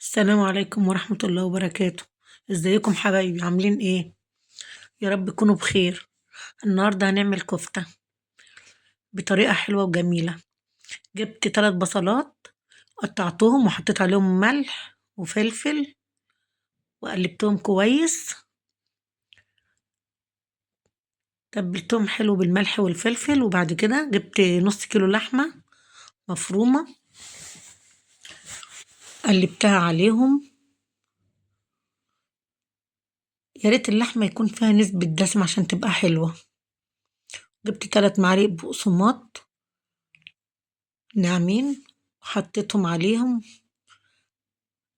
السلام عليكم ورحمة الله وبركاته. ازيكم حبايبي عاملين ايه؟ يا رب تكونوا بخير. النهاردة هنعمل كفتة بطريقة حلوة وجميلة. جبت 3 بصلات، قطعتهم وحطيت عليهم ملح وفلفل وقلبتهم كويس. تبلتهم حلو بالملح والفلفل، وبعد كده جبت نص كيلو لحمة مفرومة، قلبتها عليهم. يا ريت اللحمة يكون فيها نسبة دسم عشان تبقى حلوة. جبت 3 معالق بقسماط ناعمين، حطيتهم عليهم،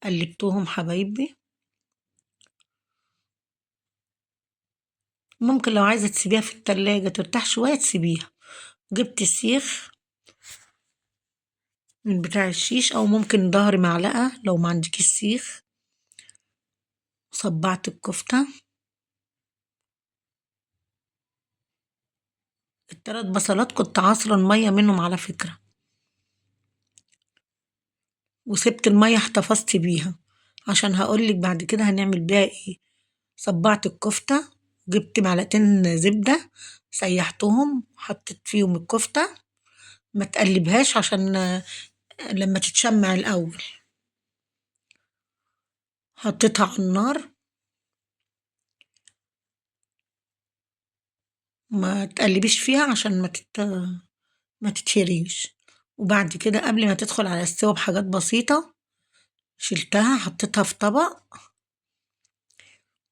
قلبتهم حبايبي. ممكن لو عايزة تسيبيها في التلاجة ترتاح شوية تسيبيها. جبت سيخ من بتاع الشيش، او ممكن ظهر معلقة لو ما عندكيش سيخ. صبعت الكفتة. ال3 بصلات كنت عاصرة المية منهم على فكرة، وسبت المية احتفظت بيها عشان هقولك بعد كده هنعمل بيها ايه. صبعت الكفتة، جبت معلقتين زبدة، سيحتهم، حطيت فيهم الكفتة. ما تقلبهاش عشان لما تتشمع الأول. حطيتها على النار، ما تقلبيش فيها عشان ما تتهريش. وبعد كده قبل ما تدخل على السوا بحاجات بسيطة شلتها حطيتها في طبق،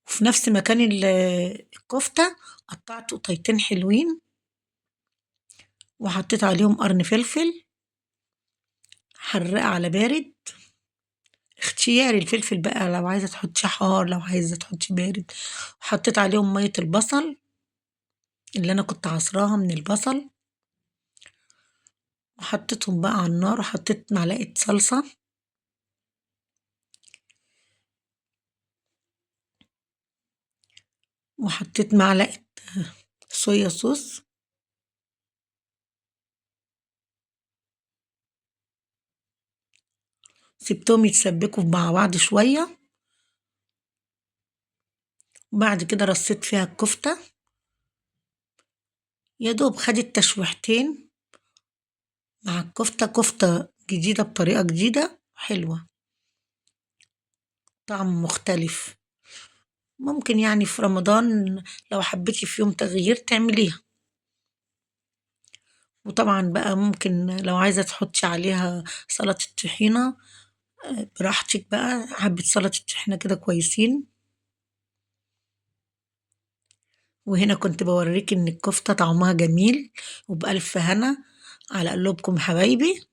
وفي نفس مكان الكفتة قطعت قطيتين حلوين وحطيت عليهم قرن فلفل حراق على بارد. اختياري الفلفل بقى، لو عايزة تحطي حار لو عايزة تحطي بارد. وحطيت عليهم مية البصل اللي أنا كنت عصراها من البصل، وحطيتهم بقى على النار، وحطيت معلقة صلصة، وحطيت معلقة صويا صوص. سبتهم يتسبكوا مع بعض شوية، وبعد كده رصيت فيها الكفتة. يا دوب خدت تشويحتين مع الكفتة، كفتة جديدة بطريقة جديدة حلوة، طعم مختلف. ممكن يعني في رمضان لو حبيتي في يوم تغيير تعمليها. وطبعا بقى ممكن لو عايزة تحطي عليها سلطة طحينة، براحتك بقى، حبة سلطة طحينة كده كويسين. وهنا كنت بوريك ان الكفتة طعمها جميل، وبألف هنا على قلوبكم حبايبي.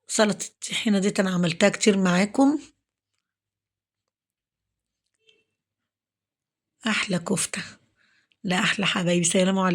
سلطة الطحينة دي انا عملتها كتير معاكم. احلى كفتة، لا احلى حبايبي، سلام عليكم.